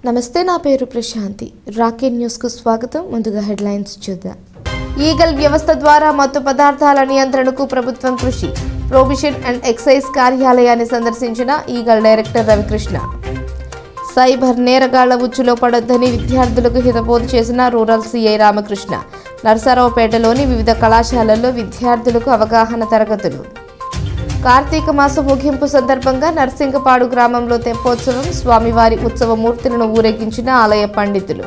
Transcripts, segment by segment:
నమస్తే, నా పేరు ప్రశాంతి. రాకెట్ న్యూస్ కు స్వాగతం. ముందుగా హెడ్లైన్స్ చూద్దాం. ఈగల్ వ్యవస్థ ద్వారా మత్తు పదార్థాల నియంత్రణకు ప్రభుత్వం కృషి. ప్రొహిబిషన్ అండ్ ఎక్సైజ్ కార్యాలయాన్ని సందర్శించిన ఈగల్ డైరెక్టర్ రవికృష్ణ. సైబర్ నేరగాళ్ల ఉచ్చులో పడొద్దని విద్యార్థులకు హితబోధ చేసిన రూరల్ సిఐ రామకృష్ణ. నర్సరావుపేటలోని వివిధ కళాశాలల్లో విద్యార్థులకు అవగాహన తరగతులు. కార్తీక మాసం ముగింపు సందర్భంగా నర్సింగపాడు గ్రామంలో తెప్పోత్సవం. స్వామివారి ఉత్సవ మూర్తులను ఊరేగించిన ఆలయ పండితులు.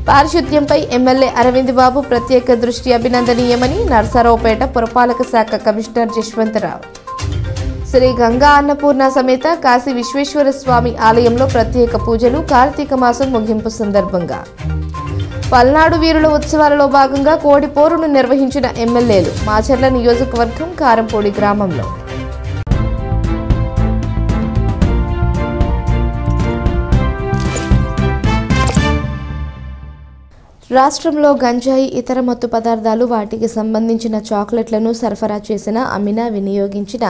పారిశుద్ధ్యంపై ఎమ్మెల్యే అరవింద్ బాబు ప్రత్యేక దృష్టి అభినందనీయమని నర్సరావుపేట పురపాలక శాఖ కమిషనర్ జశ్వంతరావు. శ్రీ గంగా అన్నపూర్ణ సమేత కాశీ విశ్వేశ్వర స్వామి ఆలయంలో ప్రత్యేక పూజలు. కార్తీక మాసం ముగింపు సందర్భంగా పల్నాడు వీరుల ఉత్సవాలలో భాగంగా కోడి పోరును నిర్వహించిన ఎమ్మెల్యేలు. మాచర్ల నియోజకవర్గం కారంపూడి గ్రామంలో రాష్ట్రంలో గంజాయి, ఇతర మత్తు పదార్థాలు, వాటికి సంబంధించిన చాక్లెట్లను సరఫరా చేసిన, అమ్మినా, వినియోగించిన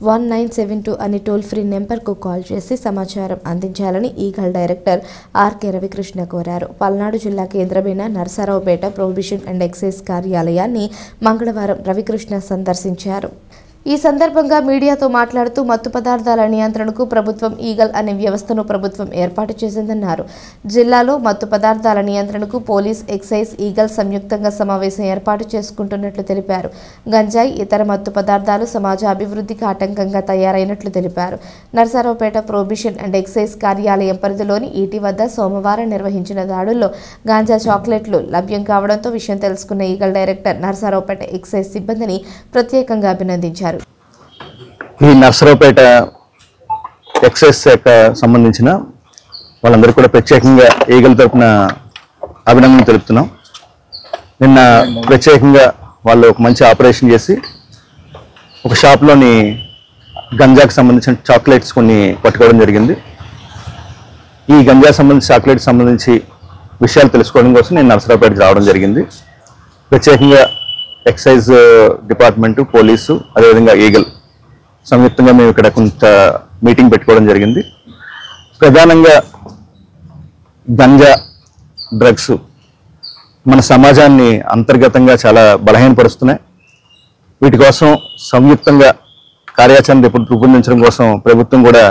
1972 అని టోల్ ఫ్రీ నెంబర్కు కాల్ చేసి సమాచారం అందించాలని ఈగల్ డైరెక్టర్ ఆర్కే రవికృష్ణ కోరారు. పల్నాడు జిల్లా కేంద్రమైన నర్సరావుపేట ప్రొహిబిషన్ అండ్ ఎక్సైజ్ కార్యాలయాన్ని మంగళవారం రవికృష్ణ సందర్శించారు. ఈ సందర్భంగా మీడియాతో మాట్లాడుతూ మత్తు పదార్థాల నియంత్రణకు ప్రభుత్వం ఈగల్ అనే వ్యవస్థను ప్రభుత్వం ఏర్పాటు చేసిందన్నారు. జిల్లాలో మత్తు పదార్థాల నియంత్రణకు పోలీస్, ఎక్సైజ్, ఈగల్ సంయుక్తంగా సమావేశం ఏర్పాటు చేసుకుంటున్నట్లు తెలిపారు. గంజాయి, ఇతర మత్తు పదార్థాలు సమాజ అభివృద్ధికి ఆటంకంగా తయారైనట్లు తెలిపారు. నర్సరావుపేట ప్రొహిబిషన్ అండ్ ఎక్సైజ్ కార్యాలయం పరిధిలోని ఈటీ వద్ద సోమవారం నిర్వహించిన దాడుల్లో గాంజా చాక్లెట్లు లభ్యం కావడంతో విషయం తెలుసుకున్న ఈగల్ డైరెక్టర్ నర్సరావుపేట ఎక్సైజ్ సిబ్బందిని ప్రత్యేకంగా అభినందించారు. ఈ నర్సరావుపేట ఎక్సైజ్ శాఖ సంబంధించిన వాళ్ళందరూ కూడా ప్రత్యేకంగా ఈగల్ తరపున అభినందనలు తెలుపుతున్నాం. నిన్న ప్రత్యేకంగా వాళ్ళు ఒక మంచి ఆపరేషన్ చేసి ఒక షాప్లోని గంజాకి సంబంధించిన చాక్లెట్స్ కొన్ని పట్టుకోవడం జరిగింది. ఈ గంజా సంబంధించి చాక్లెట్స్ సంబంధించి విషయాలు తెలుసుకోవడం కోసం నేను నర్సరావుపేటకి రావడం జరిగింది. ప్రత్యేకంగా ఎక్సైజ్ డిపార్ట్మెంటు, పోలీసు, అదేవిధంగా ఈగల్ సంయుక్తంగా మేము ఇక్కడ కొంత మీటింగ్ పెట్టుకోవడం జరిగింది. ప్రధానంగా గంజా, డ్రగ్స్ మన సమాజాన్ని అంతర్గతంగా చాలా బలహీనపరుస్తున్నాయి. వీటి కోసం సంయుక్తంగా కార్యాచరణ రూపొందించడం కోసం ప్రభుత్వం కూడా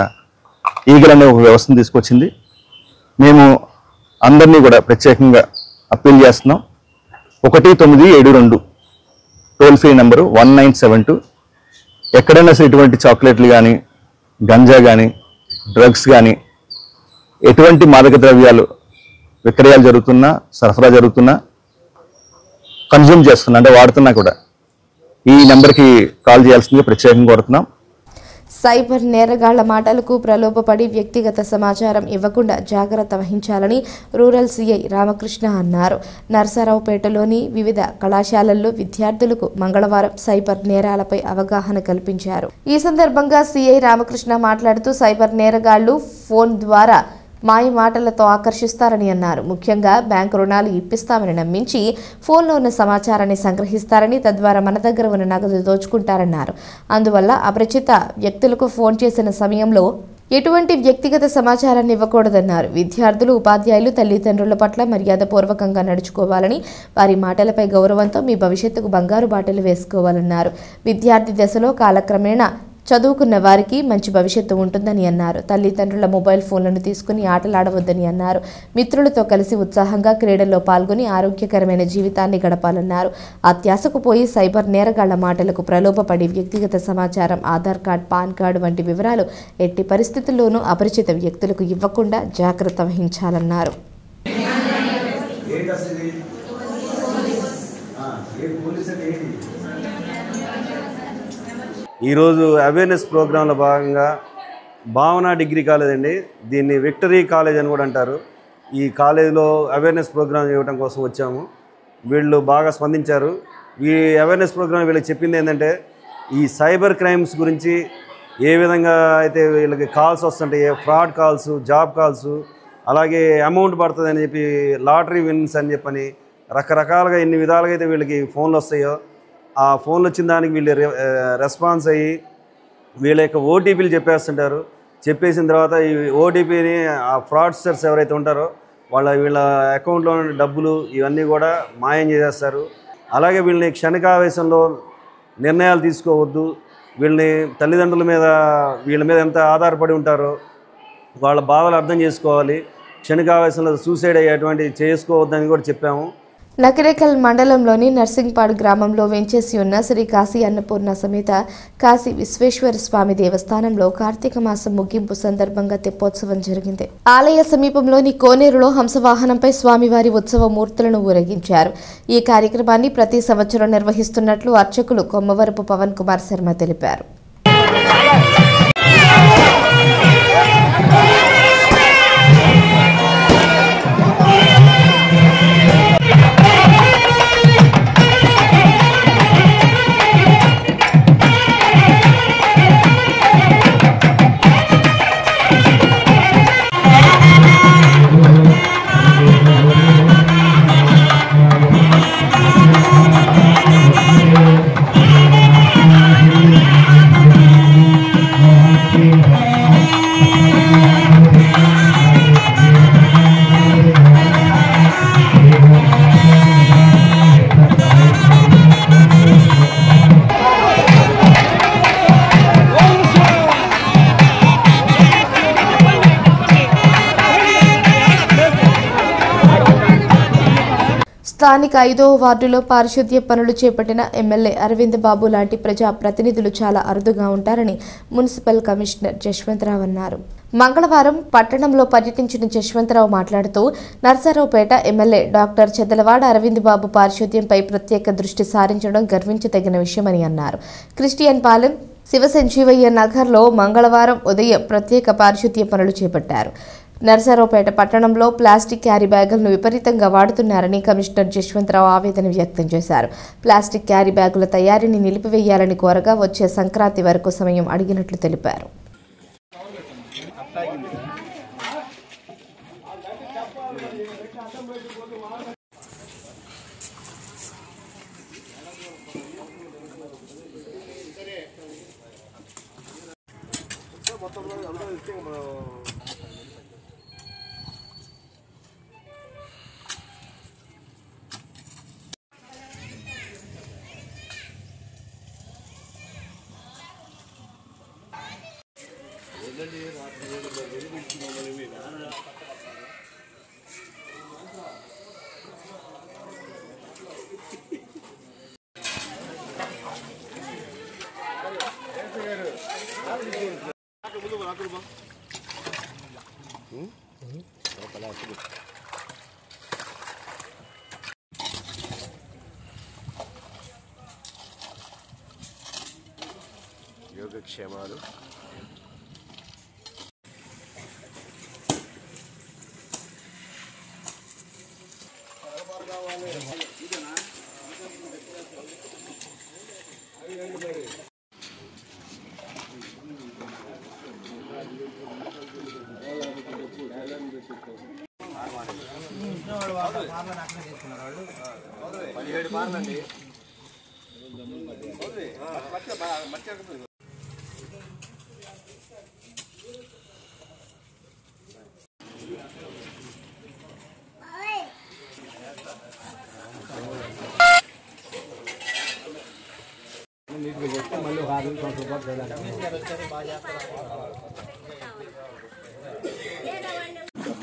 ఈగల్ అనే ఒక వ్యవస్థను తీసుకొచ్చింది. మేము అందరినీ కూడా ప్రత్యేకంగా అప్పీల్ చేస్తున్నాం. 1972 టోల్ ఫ్రీ నెంబరు 1972. ఎక్కడైనా సరే ఇటువంటి చాక్లెట్లు కానీ, గంజా కానీ, డ్రగ్స్ కానీ, ఎటువంటి మాదక ద్రవ్యాలు విక్రయాలు జరుగుతున్నా, సరఫరా జరుగుతున్నా, కన్జ్యూమ్ చేస్తున్నా అంటే వాడుతున్నా కూడా ఈ నెంబర్కి కాల్ చేయాల్సిందిగా ప్రత్యేకంగా కోరుతున్నాం. సైబర్ నేరగాళ్ల మాటలకు ప్రలోభపడి వ్యక్తిగత సమాచారం ఇవ్వకుండా జాగ్రత్త వహించాలని రూరల్ సిఐ రామకృష్ణ అన్నారు. నర్సరావుపేటలోని వివిధ కళాశాలల్లో విద్యార్థులకు మంగళవారం సైబర్ నేరాలపై అవగాహన కల్పించారు. ఈ సందర్భంగా సిఐ రామకృష్ణ మాట్లాడుతూ సైబర్ నేరగాళ్లు ఫోన్ ద్వారా మాయ మాటలతో ఆకర్షిస్తారని అన్నారు. ముఖ్యంగా బ్యాంకు రుణాలు ఇప్పిస్తామని నమ్మించి ఫోన్లో ఉన్న సమాచారాన్ని సంగ్రహిస్తారని, తద్వారా మన దగ్గర ఉన్న నగదు దోచుకుంటారన్నారు. అందువల్ల అపరిచిత వ్యక్తులకు ఫోన్ చేసిన సమయంలో ఎటువంటి వ్యక్తిగత సమాచారాన్ని ఇవ్వకూడదన్నారు. విద్యార్థులు, ఉపాధ్యాయులు తల్లిదండ్రుల పట్ల మర్యాదపూర్వకంగా నడుచుకోవాలని, వారి మాటలపై గౌరవంతో మీ భవిష్యత్తుకు బంగారు బాటలు వేసుకోవాలన్నారు. విద్యార్థి దశలో కాలక్రమేణా చదువుకున్న వారికి మంచి భవిష్యత్తు ఉంటుందని అన్నారు. తల్లిదండ్రుల మొబైల్ ఫోన్లను తీసుకుని ఆటలాడవద్దని అన్నారు. మిత్రులతో కలిసి ఉత్సాహంగా క్రీడల్లో పాల్గొని ఆరోగ్యకరమైన జీవితాన్ని గడపాలన్నారు. అత్యాశకు పోయి సైబర్ నేరగాళ్ల మాటలకు ప్రలోభపడి వ్యక్తిగత సమాచారం, ఆధార్ కార్డు, పాన్ కార్డు వంటి వివరాలు ఎట్టి పరిస్థితుల్లోనూ అపరిచిత వ్యక్తులకు ఇవ్వకుండా జాగ్రత్త వహించాలన్నారు. ఈరోజు అవేర్నెస్ ప్రోగ్రాంలో భాగంగా భావన డిగ్రీ కాలేజ్ అండి, దీన్ని విక్టరీ కాలేజ్ అని కూడా అంటారు. ఈ కాలేజీలో అవేర్నెస్ ప్రోగ్రాం ఇవ్వడం కోసం వచ్చాము. వీళ్ళు బాగా స్పందించారు. ఈ అవేర్నెస్ ప్రోగ్రాం వీళ్ళకి చెప్పింది ఏంటంటే ఈ సైబర్ క్రైమ్స్ గురించి ఏ విధంగా అయితే వీళ్ళకి కాల్స్ వస్తుంటాయి, ఫ్రాడ్ కాల్స్, జాబ్ కాల్స్, అలాగే అమౌంట్ పడుతుందని చెప్పి, లాటరీ విన్స్ అని చెప్పని రకరకాలుగా ఎన్ని విధాలుగా అయితే వీళ్ళకి ఫోన్లు వస్తాయో ఆ ఫోన్లు వచ్చిన దానికి వీళ్ళు రెస్పాన్స్ అయ్యి వీళ్ళ యొక్క ఓటీపీలు చెప్పేస్తుంటారు. చెప్పేసిన తర్వాత ఈ ఓటీపీని ఆ ఫ్రాడ్స్టర్స్ ఎవరైతే ఉంటారో వీళ్ళ అకౌంట్లో ఉన్న డబ్బులు ఇవన్నీ కూడా మాయం చేసేస్తారు. అలాగే వీళ్ళని క్షణికావేశంలో నిర్ణయాలు తీసుకోవద్దు. వీళ్ళని తల్లిదండ్రుల మీద వీళ్ళ మీద ఎంత ఆధారపడి ఉంటారో వాళ్ళ బాధలు అర్థం చేసుకోవాలి. క్షణికావేశంలో సూసైడ్ అయ్యేటువంటి చేసుకోవద్దని కూడా చెప్పాము. నకిరేకల్ మండలంలోని నర్సింగ్పాడ్ గ్రామంలో వెంచేసి ఉన్న శ్రీ కాశీ అన్నపూర్ణ సమేత కాశీ విశ్వేశ్వర స్వామి దేవస్థానంలో కార్తీక మాసం ముగింపు సందర్భంగా తెప్పోత్సవం జరిగింది. ఆలయ సమీపంలోని కోనేరులో హంసవాహనంపై స్వామివారి ఉత్సవ మూర్తులను ఊరేగించారు. ఈ కార్యక్రమాన్ని ప్రతి సంవత్సరం నిర్వహిస్తున్నట్లు అర్చకులు కొమ్మవరపు పవన్ కుమార్ శర్మ తెలిపారు. స్థానిక 5వ వార్డులో పారిశుద్ధ్య పనులు చేపట్టిన ఎమ్మెల్యే అరవింద్ బాబు లాంటి ప్రజా ప్రతినిధులు చాలా అరుదుగా ఉంటారని మున్సిపల్ కమిషనర్ జశ్వంతరావు అన్నారు. మంగళవారం పట్టణంలో పర్యటించిన జశ్వంతరావు మాట్లాడుతూ నర్సరావుపేట ఎమ్మెల్యే డాక్టర్ చెదలవాడ అరవింద్ బాబు పారిశుద్ధ్యంపై ప్రత్యేక దృష్టి సారించడం గర్వించదగిన విషయమని అన్నారు. క్రిస్టియన్ పాలెం శివసంజీవయ్య నగర్లో మంగళవారం ఉదయం ప్రత్యేక పారిశుద్ధ్య పనులు చేపట్టారు. నర్సరావుపేట పట్టణంలో ప్లాస్టిక్ క్యారీ బ్యాగులను విపరీతంగా వాడుతున్నారని కమిషనర్ జశ్వంతరావు ఆవేదన వ్యక్తం చేశారు. ప్లాస్టిక్ క్యారీ బ్యాగుల తయారీని నిలిపివేయాలని కోరగా వచ్చే సంక్రాంతి వరకు సమయం అడిగినట్లు తెలిపారు. యోగక్షేమాలు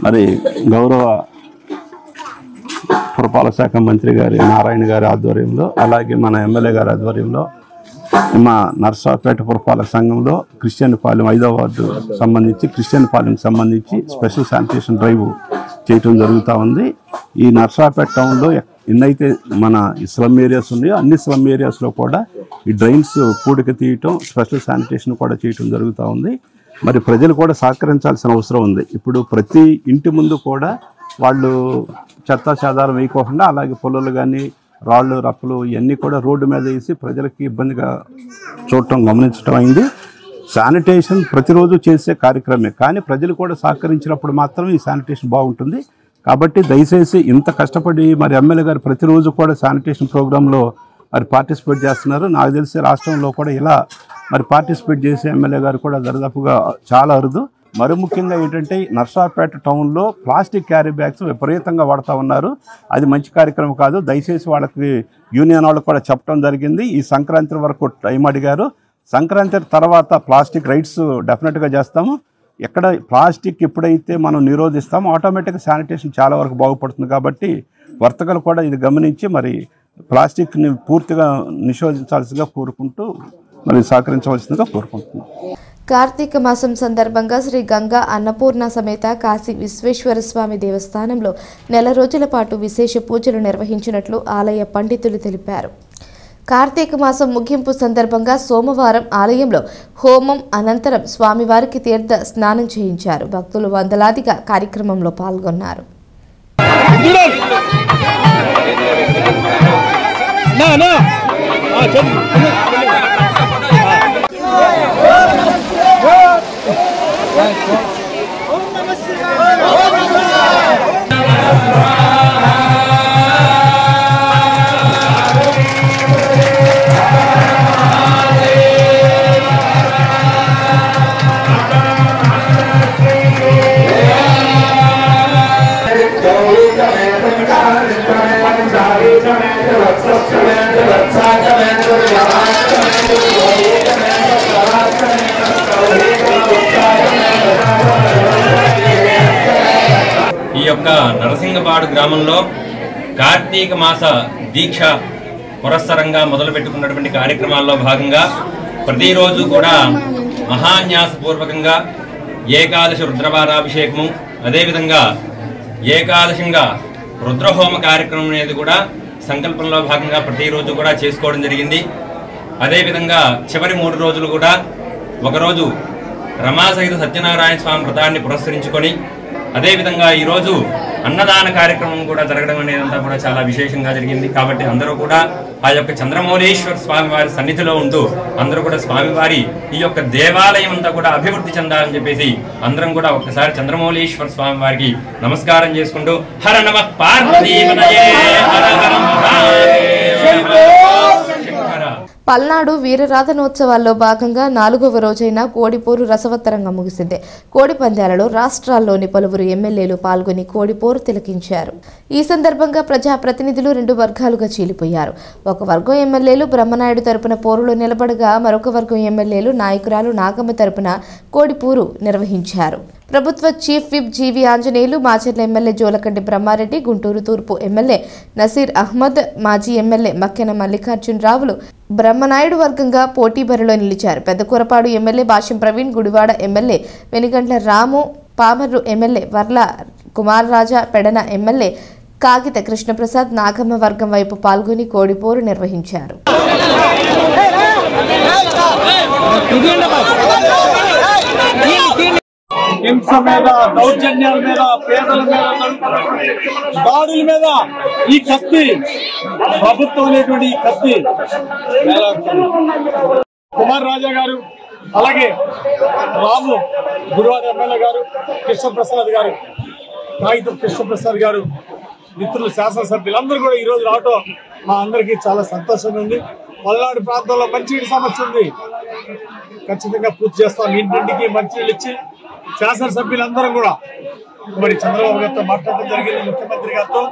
మరి గౌరవ పురపాలక శాఖ మంత్రి గారి నారాయణ గారి ఆధ్వర్యంలో అలాగే మన ఎమ్మెల్యే గారి ఆధ్వర్యంలో మా నర్సరావుపేట పురపాలక సంఘంలో క్రిస్టియన్ పాలెం 5వ వార్డు సంబంధించి క్రిస్టియన్ పాలెంకి సంబంధించి స్పెషల్ శానిటేషన్ డ్రైవ్ చేయటం జరుగుతూ ఉంది. ఈ నర్సరావుపేట టౌన్లో ఎన్నైతే మన స్లమ్ ఏరియాస్ ఉన్నాయో అన్ని స్లమ్ ఏరియాస్లో కూడా ఈ డ్రైన్స్ పూడిక తీయటం స్పెషల్ శానిటేషన్ కూడా చేయటం జరుగుతూ ఉంది. మరి ప్రజలు కూడా సహకరించాల్సిన అవసరం ఉంది. ఇప్పుడు ప్రతి ఇంటి ముందు కూడా వాళ్ళు చెత్త చెదారం వేయకోకుండా అలాగే పొలాలు కానీ రాళ్ళు రప్పలు ఇవన్నీ కూడా రోడ్డు మీద వేసి ప్రజలకి ఇబ్బందిగా చూడటం గమనించడం అయింది. శానిటేషన్ ప్రతిరోజు చేసే కార్యక్రమే, కానీ ప్రజలు కూడా సహకరించినప్పుడు మాత్రం ఈ శానిటేషన్ బాగుంటుంది. కాబట్టి దయచేసి ఇంత కష్టపడి మరి ఎమ్మెల్యే గారు ప్రతిరోజు కూడా శానిటేషన్ ప్రోగ్రాంలో మరి పార్టిసిపేట్ చేస్తున్నారు. నాకు తెలిసి రాష్ట్రంలో కూడా ఇలా మరి పార్టిసిపేట్ చేసే ఎమ్మెల్యే గారు కూడా దరిదాపుగా చాలా అరుదు. మరి ముఖ్యంగా ఏంటంటే నర్సాపేట టౌన్లో ప్లాస్టిక్ క్యారీ బ్యాగ్స్ విపరీతంగా వాడుతూ ఉన్నారు. అది మంచి కార్యక్రమం కాదు. దయచేసి వాళ్ళకి యూనియన్ వాళ్ళకి కూడా చెప్పడం జరిగింది. ఈ సంక్రాంతి వరకు టైం అడిగారు. సంక్రాంతి తర్వాత ప్లాస్టిక్ రైడ్స్ డెఫినెట్గా చేస్తాము. ఎక్కడ ప్లాస్టిక్ ఎప్పుడైతే మనం నిరోధిస్తామో ఆటోమేటిక్గా శానిటేషన్ చాలా వరకు బాగుపడుతుంది. కాబట్టి వర్తకులు కూడా ఇది గమనించి మరి ప్లాస్టిక్ని పూర్తిగా నిషేధించాల్సిందిగా కోరుకుంటూ మరి సహకరించవలసిందిగా కోరుకుంటున్నాం. కార్తీక మాసం సందర్భంగా శ్రీ గంగా అన్నపూర్ణ సమేత కాశీ విశ్వేశ్వర స్వామి దేవస్థానంలో నెల రోజుల పాటు విశేష పూజలు నిర్వహించినట్లు ఆలయ పండితులు తెలిపారు. కార్తీక మాసం ముగింపు సందర్భంగా సోమవారం ఆలయంలో హోమం అనంతరం స్వామివారికి తీర్థ స్నానం చేయించారు. భక్తులు వందలాదిగా కార్యక్రమంలో పాల్గొన్నారు. ఈ యొక్క నరసింగపాడు గ్రామంలో కార్తీక మాస దీక్ష పురస్సరంగా మొదలుపెట్టుకున్నటువంటి కార్యక్రమాల్లో భాగంగా ప్రతిరోజు కూడా మహాన్యాసపూర్వకంగా ఏకాదశి రుద్రవారాభిషేకము, అదేవిధంగా ఏకాదశంగా రుద్రహోమ కార్యక్రమం అనేది కూడా సంకల్పంలో భాగంగా ప్రతిరోజు కూడా చేసుకోవడం జరిగింది. అదేవిధంగా చివరి 3 రోజులు కూడా ఒకరోజు రమాసహిత సత్యనారాయణ స్వామి వ్రతాన్ని పురస్కరించుకొని అదేవిధంగా ఈరోజు అన్నదాన కార్యక్రమం కూడా జరగడం అనేదంతా కూడా చాలా విశేషంగా జరిగింది. కాబట్టి అందరూ కూడా ఆ యొక్క చంద్రమౌళీశ్వర స్వామి వారి సన్నిధిలో ఉంటూ అందరూ కూడా స్వామివారి ఈ యొక్క దేవాలయం అంతా కూడా అభివృద్ధి చెందాలని చెప్పేసి అందరం కూడా ఒక్కసారి చంద్రమౌళీశ్వర స్వామి వారికి నమస్కారం చేసుకుంటూ హర నమః పార్వతీపతయే హర హర మహాదేవ. పల్నాడు వీరరాధనోత్సవాల్లో భాగంగా 4వ రోజైన కోడిపోరు రసవత్తరంగా ముగిసింది. కోడి పందాలలో రాష్ట్రాల్లోని పలువురు ఎమ్మెల్యేలు పాల్గొని కోడిపోరు తిలకించారు. ఈ సందర్భంగా ప్రజాప్రతినిధులు 2 వర్గాలుగా చీలిపోయారు. ఒక వర్గం ఎమ్మెల్యేలు బ్రహ్మనాయుడు తరపున పోరులో నిలబడగా మరొక వర్గం ఎమ్మెల్యేలు నాయకురాలు నాగమ్మ తరపున కోడిపోరు నిర్వహించారు. ప్రభుత్వ చీఫ్ విప్ జీవి ఆంజనేయులు, మాచర్ల ఎమ్మెల్యే జోలకంటి బ్రహ్మారెడ్డి, గుంటూరు తూర్పు ఎమ్మెల్యే నసీర్ అహ్మద్, మాజీ ఎమ్మెల్యే మక్కెన మల్లికార్జునరావులు బ్రహ్మనాయుడు వర్గంగా పోటీ బరిలో నిలిచారు. పెద్దకూరపాడు ఎమ్మెల్యే భాష్యం ప్రవీణ్, గుడివాడ ఎమ్మెల్యే వెనిగండ్ల రాము, పామర్రు ఎమ్మెల్యే వర్ల కుమార్ రాజా, పెడన ఎమ్మెల్యే కాగిత కృష్ణప్రసాద్ నాగమ్మ వర్గం వైపు పాల్గొని కోడిపోరు నిర్వహించారు. హింస మీద, దౌర్జన్యాల మీద, పేదల మీద, దాడుల మీద ఈ కత్తి ప్రభుత్వం అనేటువంటి ఈ కత్తి కుమార్ రాజా గారు, అలాగే రాము, గురువాడ ఎమ్మెల్యే గారు, కృష్ణప్రసాద్ గారు, కాగితం కృష్ణప్రసాద్ గారు, మిత్రులు శాసనసభ్యులందరూ కూడా ఈ రోజు రావటం మా అందరికీ చాలా సంతోషంగా ఉంది. పల్నాడు ప్రాంతంలో మంచినీటి సమస్య ఉంది, ఖచ్చితంగా పూర్తి చేస్తాం. ఇంటింటికి మంచినీళ్ళు ఇచ్చి శాసనసభ్యులందరం కూడా మరి చంద్రబాబు గారితో మాట్లాడడం జరిగింది. ముఖ్యమంత్రి గారితో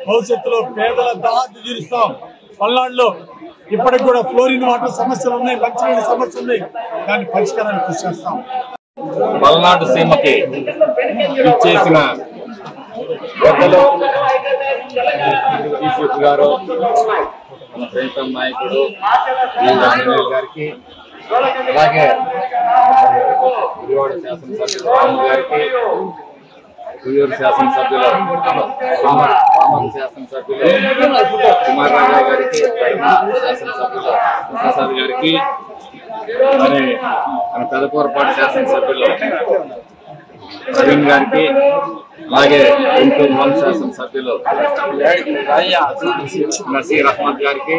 భవిష్యత్తులో పేదల దాహాన్ని తీరుస్తాం. పల్నాడులో ఇప్పటికి కూడా ఫ్లోరిన్ వాటర్ సమస్యలు ఉన్నాయి, మంచినీటి సమస్య ఉంది, దాన్ని పరిష్కారానికి కృషి చేస్తాం. పల్నాడు సీమకి ఇచ్చేసిన పెద్దలు చీఫ్ గారు, మన ప్రీతం నాయకుడు ఆంజనేయులు గారికి, అలాగే గుడివాడ శాసనసభ్యులు రాము గారికి, గుంటూరు శాసనసభ్యులు పామర్ శాసనసభ్యులు కుమార్ రాజా గారికి, శాసనసభ్యులు ప్రసాద్ గారికి, మరి మన పెదకూరపాటు శాసనసభ్యులు ప్రవీణ్ గారికి, అలాగే గుంటూరు 1 శాసనసభ్యులు నసీర్ అహ్మద్ గారికి,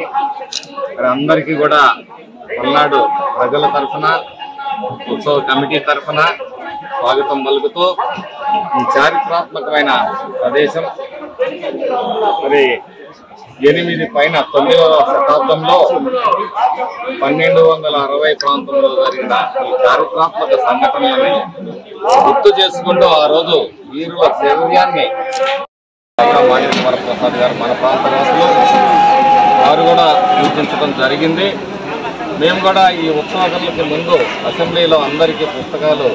మరి అందరికీ కూడా పల్నాడు ప్రజల తరఫున, ఉత్సవ కమిటీ తరఫున స్వాగతం పలుకుతూ ఈ చారిత్రాత్మకమైన ప్రదేశం మరి 8 పైన 9వ శతాబ్దంలో 1260 ప్రాంతంలో జరిగిన ఈ చారిత్రాత్మక సంఘటనలను గుర్తు చేసుకుంటూ ఆ రోజు వీరుల శౌర్యాన్ని మాణిక్య వరప్రసాద్ గారు మన ప్రాంత వాసులు వారు కూడా సూచించడం జరిగింది. మేము కూడా ఈ ఉత్సవాలకు ముందు అసెంబ్లీలో అందరికీ పుస్తకాలు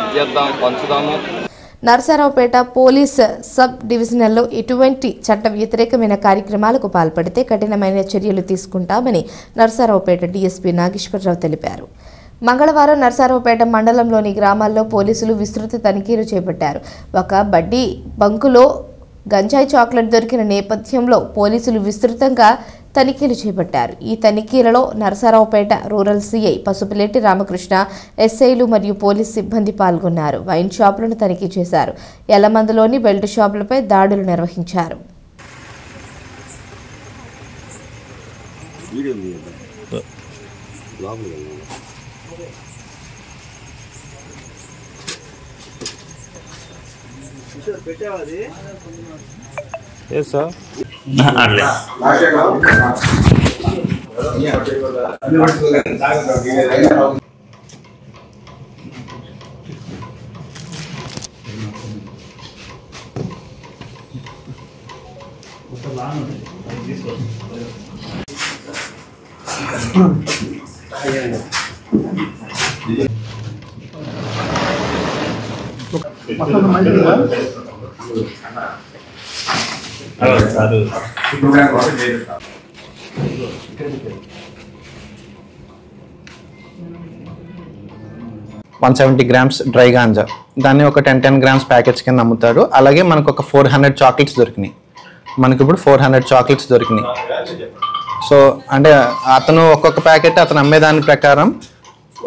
ఇచ్చేద్దాం, పంచుదాము. నరసరావుపేట పోలీస్ సబ్ డివిజనల్లో ఎటువంటి చట్ట వ్యతిరేకమైన కార్యక్రమాలకు పాల్పడితే కఠినమైన చర్యలు తీసుకుంటామని నరసరావుపేట డీఎస్పీ నాగేశ్వరరావు తెలిపారు. మంగళవారం నరసరావుపేట మండలంలోని గ్రామాల్లో పోలీసులు విస్తృత తనిఖీలు చేపట్టారు. ఒక బడ్డీ బంకులో గంజాయి చాక్లెట్ దొరికిన నేపథ్యంలో పోలీసులు విస్తృతంగా తనిఖీలు చేపట్టారు. ఈ తనిఖీలలో నరసరావుపేట రూరల్ సిఐ పసుపులేటి రామకృష్ణ, ఎస్ఐలు మరియు పోలీస్ సిబ్బంది పాల్గొన్నారు. వైన్ షాపులను తనిఖీ చేశారు. యలమందులోని బెల్ట్ షాపులపై దాడులు నిర్వహించారు. grams డ్రై గాంజా, దాన్ని ఒక 10 grams ప్యాకెట్స్ కింద అమ్ముతాడు. అలాగే మనకు ఒక 400 చాక్లెట్స్ దొరికినాయి. మనకి ఇప్పుడు 400 చాక్లెట్స్ దొరికినాయి. సో అంటే అతను ఒక్కొక్క ప్యాకెట్ అతను అమ్మేదాని ప్రకారం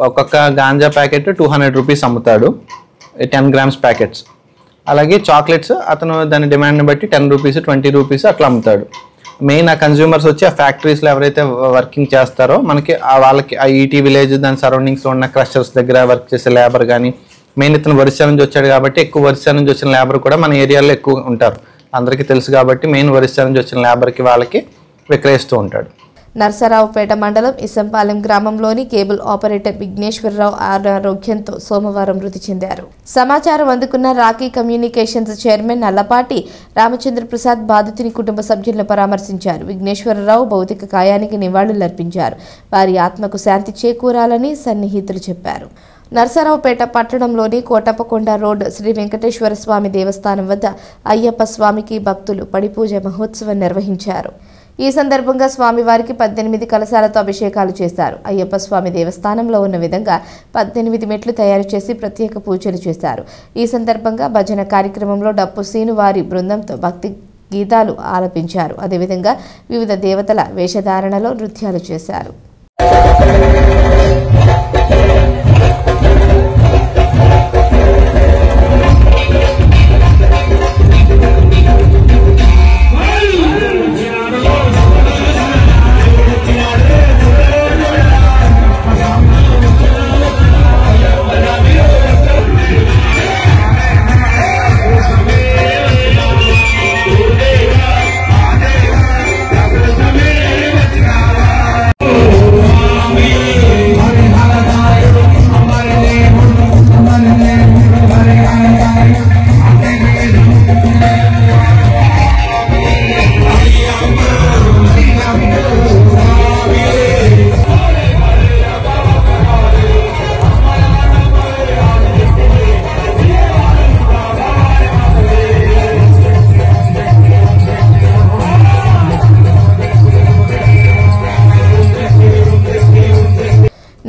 ఒక్కొక్క గాంజా ప్యాకెట్ 200 రూపీస్ అమ్ముతాడు, 10 grams ప్యాకెట్స్. అలాగే చాక్లెట్స్ అతను దాని డిమాండ్ని బట్టి 10 రూపీస్ 20 రూపీస్ అట్లా అమ్ముతాడు. మెయిన్ ఆ కన్జ్యూమర్స్ వచ్చి ఆ ఫ్యాక్టరీస్లో ఎవరైతే వర్కింగ్ చేస్తారో మనకి వాళ్ళకి ఆ ఈటీ విలేజ్ దాని సరౌండింగ్స్లో ఉన్న క్రషర్స్ దగ్గర వర్క్ చేసే లేబర్ కానీ, మెయిన్ ఇతను ఒరిస్సా నుంచి వచ్చాడు కాబట్టి ఎక్కువ ఒరిస్సా నుంచి వచ్చిన లేబర్ కూడా మన ఏరియాలో ఎక్కువ ఉంటారు, అందరికీ తెలుసు కాబట్టి మెయిన్ ఒరిస్సా నుంచి వచ్చిన లేబర్కి వాళ్ళకి విక్రయిస్తూ ఉంటాడు. నరసరావుపేట మండలం ఇసంపాలెం గ్రామంలోని కేబుల్ ఆపరేటర్ విఘ్నేశ్వరరావు అనారోగ్యంతో సోమవారం మృతి చెందారు. సమాచారం అందుకున్న రాకీ కమ్యూనికేషన్స్ చైర్మన్ నల్లపాటి రామచంద్ర ప్రసాద్ బాధితుని కుటుంబ సభ్యులను పరామర్శించారు. విఘ్నేశ్వరరావు భౌతిక కాయానికి నివాళులర్పించారు. వారి ఆత్మకు శాంతి చేకూరాలని సన్నిహితులు చెప్పారు. నరసరావుపేట పట్టణంలోని కోటప్పకొండ రోడ్ శ్రీ వెంకటేశ్వర స్వామి దేవస్థానం వద్ద అయ్యప్ప స్వామికి భక్తులు పడిపూజ మహోత్సవం నిర్వహించారు. ఈ సందర్భంగా స్వామివారికి 18 కలశాలతో అభిషేకాలు చేశారు. అయ్యప్ప స్వామి దేవస్థానంలో ఉన్న విధంగా 18 మెట్లు తయారు చేసి ప్రత్యేక పూజలు చేశారు. ఈ సందర్భంగా భజన కార్యక్రమంలో డప్పు సీను వారి బృందంతో భక్తి గీతాలు ఆలపించారు. అదేవిధంగా వివిధ దేవతల వేషధారణలో నృత్యాలు చేశారు.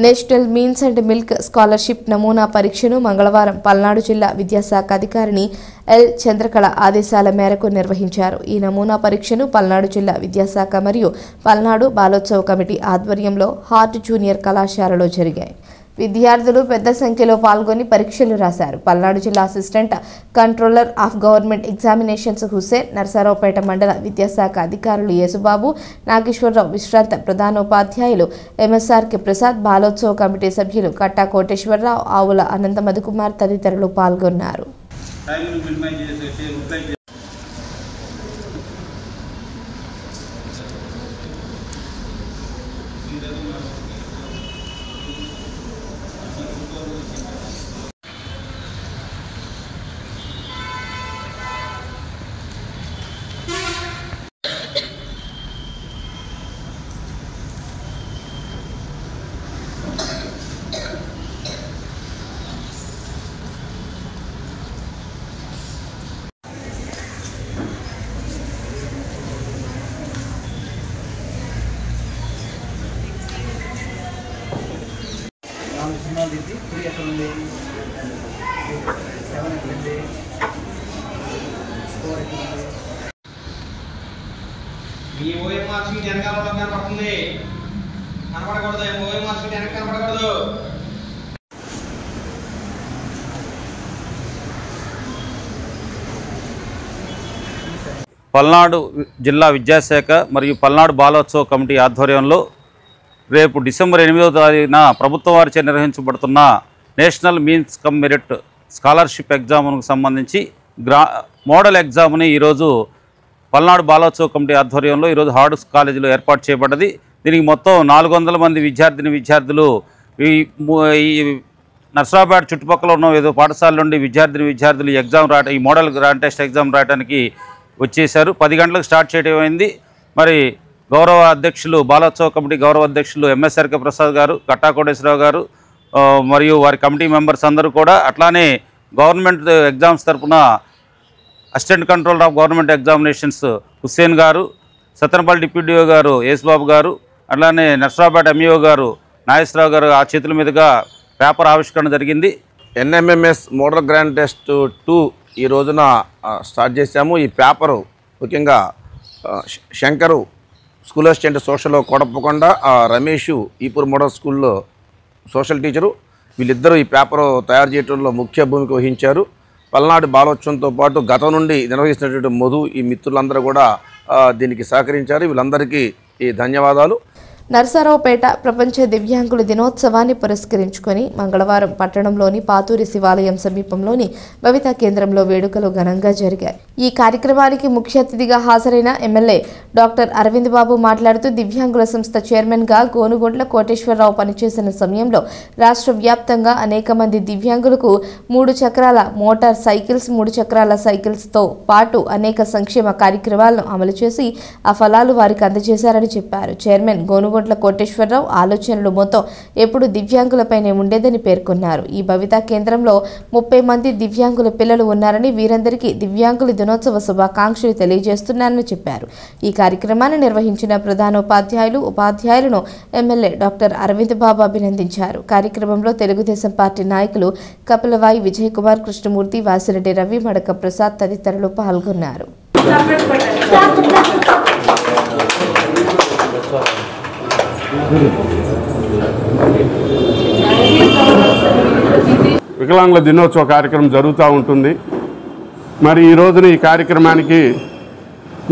National means and milk scholarship నమూనా పరీక్షను మంగళవారం పల్నాడు జిల్లా విద్యాశాఖ అధికారిని ఎల్ చంద్రకళ ఆదేశాల మేరకు నిర్వహించారు. ఈ నమూనా పరీక్షను పల్నాడు జిల్లా విద్యాశాఖ మరియు పల్నాడు బాలోత్సవ కమిటీ ఆధ్వర్యంలో హార్ట్ జూనియర్ కళాశాలలో జరిగాయి. విద్యార్థులు పెద్ద సంఖ్యలో పాల్గొని పరీక్షలు రాశారు. పల్నాడు జిల్లా assistant controller of government examinations Hussain, Narasaraopet మండల విద్యాశాఖ అధికారులు యేసుబాబు, నాగేశ్వరరావు, విశ్రాంత ప్రధానోపాధ్యాయులు ఎంఎస్ఆర్కే ప్రసాద్, బాలోత్సవ కమిటీ సభ్యులు కట్టా కోటేశ్వరరావు, ఆవుల అనంత మధుకుమార్ తదితరులు పాల్గొన్నారు. ఈ ఓఎంఆర్ షీట్ వెనకాల కనపడుతుంది, కనపడకూడదు. ఓఎంఆర్ షీట్ వెనక కనపడకూడదు. పల్నాడు జిల్లా విద్యాశాఖ మరియు పల్నాడు బాలోత్సవ కమిటీ ఆధ్వర్యంలో రేపు డిసెంబర్ 8వ తారీఖున ప్రభుత్వం వారిచే నిర్వహించబడుతున్న national means cum merit scholarship ఎగ్జామ్కు సంబంధించి మోడల్ ఎగ్జామ్ని ఈరోజు పల్నాడు బాలోత్సవ కమిటీ ఆధ్వర్యంలో ఈరోజు హార్డ్స్ కాలేజీలో ఏర్పాటు చేయబడ్డది. దీనికి మొత్తం 400 మంది విద్యార్థులు ఈ నర్సరావుపేట చుట్టుపక్కల ఉన్న ఏదో పాఠశాల నుండి విద్యార్థులు ఈ మోడల్ గ్రాండ్ టెస్ట్ ఎగ్జామ్ రాయడానికి వచ్చేశారు. 10 గంటలకు స్టార్ట్ చేయడం అయింది. మరి గౌరవ అధ్యక్షులు బాలోత్సవ కమిటీ గౌరవ అధ్యక్షులు ఎంఎస్ సరిక ప్రసాద్ గారు, కట్టా కోటేశ్వరరావు గారు మరియు వారి కమిటీ మెంబర్స్ అందరూ కూడా, అట్లానే గవర్నమెంట్ ఎగ్జామ్స్ తరఫున assistant controller of government examinations Hussain గారు, సత్తెనపల్లి డిప్యూటీఓ గారు యేసుబాబు గారు, అట్లానే నర్సరావుపేట ఎంఈఓ గారు నాగేశ్వరరావు గారు ఆ చేతుల మీదుగా పేపర్ ఆవిష్కరణ జరిగింది. ఎన్ఎంఎంఎస్ మోడల్ గ్రాండ్ టెస్ట్ 2 ఈ రోజున స్టార్ట్ చేశాము. ఈ పేపరు ముఖ్యంగా Shankar school assistant social Kodapakonda, Ramesh Eepur model స్కూల్లో సోషల్ టీచరు, వీళ్ళిద్దరూ ఈ పేపరు తయారు చేయడంలో ముఖ్య భూమిక వహించారు. పల్నాడు బాలోత్సవంతో పాటు గతం నుండి నిర్వహిస్తున్నటువంటి మధు ఈ మిత్రులందరూ కూడా దీనికి సహకరించారు. వీళ్ళందరికీ ఈ ధన్యవాదాలు. నర్సరావుపేట ప్రపంచ దివ్యాంగుల దినోత్సవాన్ని పురస్కరించుకొని మంగళవారం పట్టణంలోని పాతూరి శివాలయం సమీపంలోని భవితా కేంద్రంలో వేడుకలు ఘనంగా జరిగాయి. ఈ కార్యక్రమానికి ముఖ్య అతిథిగా హాజరైన ఎమ్మెల్యే డాక్టర్ అరవింద్ బాబు మాట్లాడుతూ దివ్యాంగుల సంస్థ చైర్మన్గా గోనుగొండ్ల కోటేశ్వరరావు పనిచేసిన సమయంలో రాష్ట్ర వ్యాప్తంగా అనేక మంది దివ్యాంగులకు 3 చక్రాల మోటార్ సైకిల్స్, 3 చక్రాల సైకిల్స్తో పాటు అనేక సంక్షేమ కార్యక్రమాలను అమలు చేసి ఆ ఫలాలు వారికి అందజేశారని చెప్పారు. చైర్మన్ గోనుగొండ్ల కోటేశ్వరరావు ఆలోచనలు మొత్తం ఎప్పుడు దివ్యాంగులపైనే ఉండేదని పేర్కొన్నారు. ఈ భవితా కేంద్రంలో 30 మంది దివ్యాంగుల పిల్లలు ఉన్నారని, వీరందరికీ దివ్యాంగుల దినోత్సవ శుభాకాంక్షలు తెలియజేస్తున్నారని చెప్పారు. ఈ కార్యక్రమాన్ని నిర్వహించిన ప్రధానోపాధ్యాయులు, ఉపాధ్యాయులను ఎమ్మెల్యే డాక్టర్ అరవింద్ బాబు అభినందించారు. కార్యక్రమంలో తెలుగుదేశం పార్టీ నాయకులు కపిలవాయి విజయ్ కుమార్, కృష్ణమూర్తి, వాసిరెడ్డి రవి, మడక ప్రసాద్ తదితరులు పాల్గొన్నారు. వికలాంగుల దినోత్సవ కార్యక్రమం జరుగుతూ ఉంటుంది. మరి ఈ రోజున ఈ కార్యక్రమానికి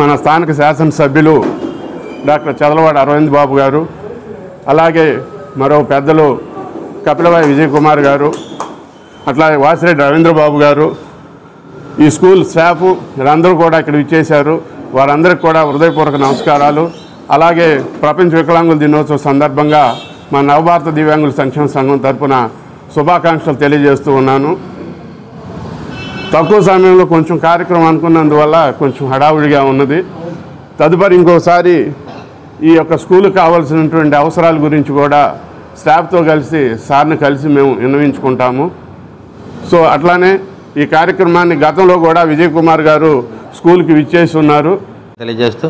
మన స్థానిక శాసనసభ్యులు డాక్టర్ చదలవాడ అరవింద్ బాబు గారు, అలాగే మరో పెద్దలు కపిలవాయి విజయ్ కుమార్ గారు, అట్లాగే వాసిరెడ్డి రవీంద్రబాబు గారు, ఈ స్కూల్ స్టాఫ్ వీరందరూ కూడా ఇక్కడ ఇచ్చేశారు. వారందరికీ కూడా హృదయపూర్వక నమస్కారాలు. అలాగే ప్రపంచ వికలాంగుల దినోత్సవం సందర్భంగా మా నవభారత దివ్యాంగుల సంక్షేమ సంఘం తరఫున శుభాకాంక్షలు తెలియజేస్తూ ఉన్నాను. తక్కువ సమయంలో కొంచెం కార్యక్రమం అనుకున్నందువల్ల కొంచెం హడావుడిగా ఉన్నది. తదుపరి ఇంకోసారి ఈ యొక్క స్కూలుకు కావాల్సినటువంటి అవసరాల గురించి కూడా స్టాఫ్తో కలిసి సార్ని కలిసి మేము విన్నవించుకుంటాము. సో అట్లానే ఈ కార్యక్రమాన్ని గతంలో కూడా విజయ్ కుమార్ గారు స్కూల్కి విచ్చేసి ఉన్నారు. తెలియజేస్తూ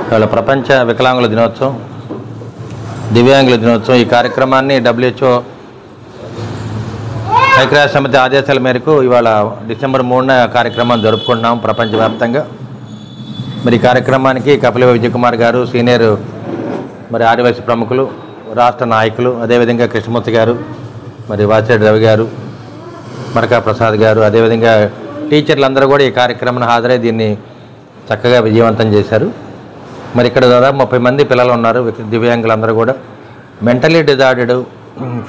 ఇవాళ ప్రపంచ వికలాంగుల దినోత్సవం, దివ్యాంగుల దినోత్సవం, ఈ కార్యక్రమాన్ని WHO ఐక్యరాజ్య సమితి ఆదేశాల మేరకు ఇవాళ డిసెంబర్ 3న కార్యక్రమాన్ని జరుపుకుంటున్నాం ప్రపంచవ్యాప్తంగా. మరి ఈ కార్యక్రమానికి కపిలవాయి విజయ్ కుమార్ గారు, సీనియర్ మరి ఆదివాసీ ప్రముఖులు, రాష్ట్ర నాయకులు, అదేవిధంగా కృష్ణమూర్తి గారు, మరి వాసిరెడ్డి రవి గారు, మడకా ప్రసాద్ గారు, అదేవిధంగా టీచర్లందరూ కూడా ఈ కార్యక్రమాన్ని హాజరై దీన్ని చక్కగా విజయవంతం చేశారు. మరి ఇక్కడ దాదాపు 30 మంది పిల్లలు ఉన్నారు. దివ్యాంగులందరూ కూడా మెంటలీ డిజార్డెడ్,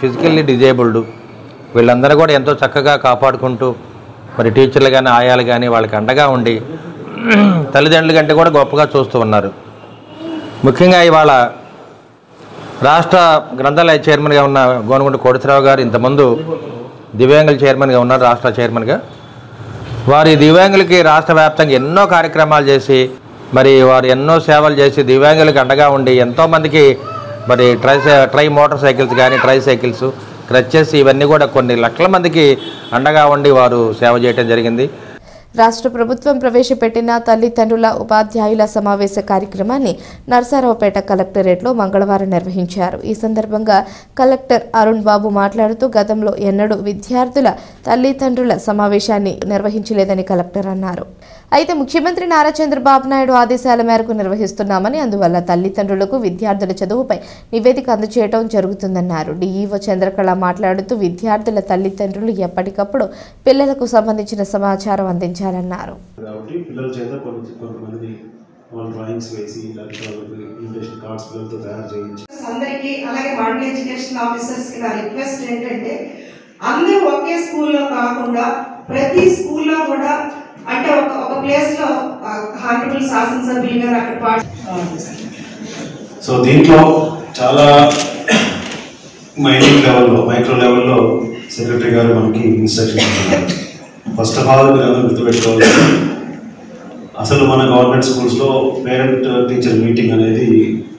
ఫిజికల్లీ డిజేబుల్డ్, వీళ్ళందరూ కూడా ఎంతో చక్కగా కాపాడుకుంటూ మరి టీచర్లు కానీ ఆయాలు కానీ వాళ్ళకి అండగా ఉండి తల్లిదండ్రుల కంటే కూడా గొప్పగా చూస్తూ ఉన్నారు. ముఖ్యంగా ఇవాళ రాష్ట్ర గ్రంథాలయ చైర్మన్గా ఉన్న గోనుగొండ కోటేశ్వరరావు గారు ఇంతకుముందు దివ్యాంగుల చైర్మన్గా ఉన్నారు, రాష్ట్ర చైర్మన్గా. వారి దివ్యాంగులకి రాష్ట్ర వ్యాప్తంగా ఎన్నో కార్యక్రమాలు చేసి మరి వారు ఎన్నో సేవలు చేసి దివ్యాంగులకు అండగా ఉండి ఎంతోమందికి మరి ట్రై మోటార్ సైకిల్స్ కానీ, ట్రై సైకిల్స్, క్రచెస్ ఇవన్నీ కూడా కొన్ని లక్షల మందికి అండగా ఉండి వారు సేవ చేయడం జరిగింది. రాష్ట్ర ప్రభుత్వం ప్రవేశపెట్టిన తల్లిదండ్రుల ఉపాధ్యాయుల సమావేశ కార్యక్రమాన్ని నర్సారావుపేట కలెక్టరేట్లో మంగళవారం నిర్వహించారు. ఈ సందర్భంగా కలెక్టర్ అరుణ్ బాబు మాట్లాడుతూ గతంలో ఎన్నడూ విద్యార్థుల తల్లిదండ్రుల సమావేశాన్ని నిర్వహించలేదని కలెక్టర్ అన్నారు. అయితే ముఖ్యమంత్రి నారా చంద్రబాబు నాయుడు ఆదేశాల మేరకు నిర్వహిస్తున్నామని, అందువల్ల తల్లిదండ్రులకు విద్యార్థుల చదువుపై నివేదిక అందజేయడం జరుగుతుందన్నారు. డీఈఓ చంద్రకళ మాట్లాడుతూ విద్యార్థుల తల్లిదండ్రులు ఎప్పటికప్పుడు పిల్లలకు సంబంధించిన సమాచారం అందించాలన్నారు. అందరూ ఒకే స్కూల్లో కాకుండా ప్రతి స్కూల్లో కూడా అంటే ఒక ప్లేస్ లో హానరబుల్ శాసనసభ్యులు గారు అక్కడ సో దీంట్లో చాలా మైన్యూట్ లెవెల్లో మైక్రో లెవెల్లో సెక్రటరీ గారు మనకి ఇన్స్ట్రక్షన్స్ ఇస్తున్నారు. ఫస్ట్ ఆఫ్ ఆల్ మీరు అందరూ గుర్తుపెట్టుకోవాలి, అసలు మన గవర్నమెంట్ స్కూల్స్లో పేరెంట్ టీచర్ మీటింగ్ అనేది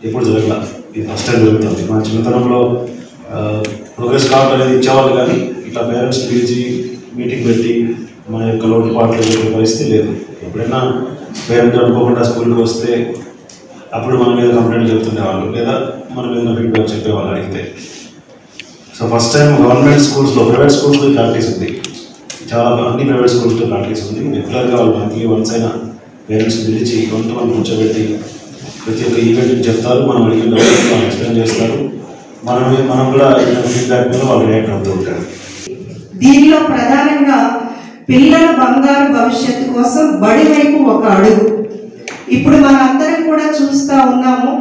ఎప్పుడు జరగల. ఇది ఫస్ట్ టైం జరుగుతుంది. మన చిన్నతనంలో ప్రోగ్రెస్ కార్డు అనేది ఇచ్చేవాళ్ళు, కానీ ఇట్లా పేరెంట్స్ పిలిచి మీటింగ్ పెట్టి మన యొక్క లోటుపాట్లు ఎదుర్కొనే పరిస్థితి లేదు. ఎప్పుడైనా పేరెంట్ అనుకోకుండా స్కూల్కి వస్తే అప్పుడు మన మీద కంప్లైంట్ చెప్తుండేవాళ్ళు, లేదా మన మీద ఫీడ్బ్యాక్ చెప్పేవాళ్ళు అడిగితే. సో ఫస్ట్ టైం గవర్నమెంట్ స్కూల్స్లో, ప్రైవేట్ స్కూల్స్లో ప్రాక్టీస్ ఉంది, చాలా అన్ని ప్రైవేట్ స్కూల్స్లో ప్రాక్టీస్ ఉంది. రెగ్యులర్గా వాళ్ళు మంత్లీ వన్స్ అయినా పేరెంట్స్ పిలిచి కొంతమంది కూర్చోబెట్టి ప్రతి ఒక్క ఈవెంట్ చెప్తారు, మనం అడిగిన డౌట్ వాళ్ళు ఎక్స్ప్లెయిన్ చేస్తారు, మనం కూడా ఫీడ్బ్యాక్ మీద వాళ్ళు రియాక్ట్ అవుతూ ఉంటారు. దీనిలో ప్రధానంగా పిల్లల బంగారు భవిష్యత్తు కోసం బడి వైపు ఒక అడుగు. ఇప్పుడు మనందరం కూడా చూస్తూ ఉన్నాము,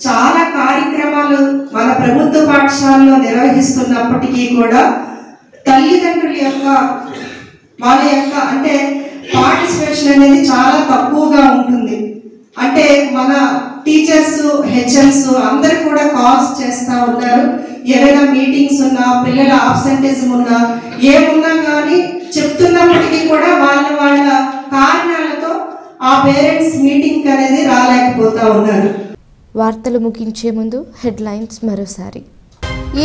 చాలా కార్యక్రమాలు మన ప్రభుత్వ పాఠశాలలో నిర్వహిస్తున్నప్పటికీ కూడా తల్లిదండ్రుల యొక్క వాళ్ళ యొక్క అంటే పార్టిసిపేషన్ అనేది చాలా తక్కువగా ఉంటుంది. అంటే మన టీచర్స్, హెచ్ఎంస్ అందరు కూడా కాల్స్ చేస్తూ ఉన్నారు. ఏదైనా మీటింగ్స్ ఉన్నా, పిల్లల ఆబ్సెంటిజం ఉన్నా, ఏమున్నా కానీ చెప్తున్నప్పటికీ కూడా వాళ్ళ కారణాలతో ఆ పేరెంట్స్ మీటింగ్ అనేది రాలేకపోతా ఉన్నారు. వార్తలు ముగించే ముందు హెడ్లైన్స్ మరోసారి.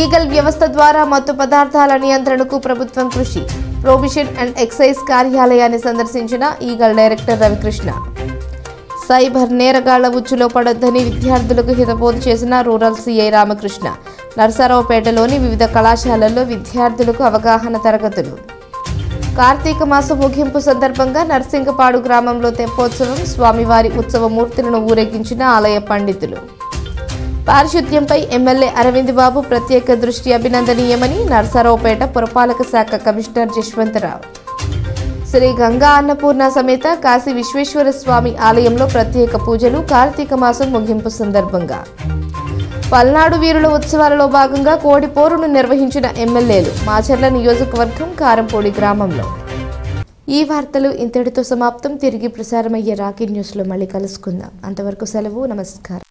ఈగల్ వ్యవస్థ ద్వారా మత్తు పదార్థాల నియంత్రణకు ప్రభుత్వం కృషి. ప్రొవిషన్ అండ్ ఎక్సైజ్ కార్యాలయాన్ని సందర్శించిన ఈగల్ డైరెక్టర్ రవికృష్ణ. సైబర్ నేరగాళ్ల ఉచ్చులో పడొద్దని విద్యార్థులకు హితబోధ చేసిన రూరల్ సిఐ రామకృష్ణ. నర్సారావుపేటలోని వివిధ కళాశాలల్లో విద్యార్థులకు అవగాహన తరగతులు. కార్తీక మాసం ముగింపు సందర్భంగా నర్సింగపాడు గ్రామంలో తెప్పోత్సవం, స్వామివారి ఉత్సవ మూర్తులను ఊరేగించిన ఆలయ పండితులు. పారిశుద్ధ్యంపై ఎమ్మెల్యే అరవింద్ బాబు ప్రత్యేక దృష్టి అభినందనీయమని నర్సారావుపేట పురపాలక శాఖ కమిషనర్ జశ్వంతరావు. శ్రీ గంగా అన్నపూర్ణ సమేత కాశీ విశ్వేశ్వర స్వామి ఆలయంలో ప్రత్యేక పూజలు. కార్తీక మాసం ముగింపు సందర్భంగా పల్నాడు వీరుల ఉత్సవాలలో భాగంగా కోడి పోరును నిర్వహించిన ఎమ్మెల్యేలు. మాచర్ల నియోజకవర్గం కారంపూడి గ్రామంలో. ఈ వార్తలు ఇంతటితో సమాప్తం. తిరిగి ప్రసారమయ్యే రాకీ న్యూస్లో మళ్ళీ కలుసుకుందాం. అంతవరకు సెలవు. నమస్కారం.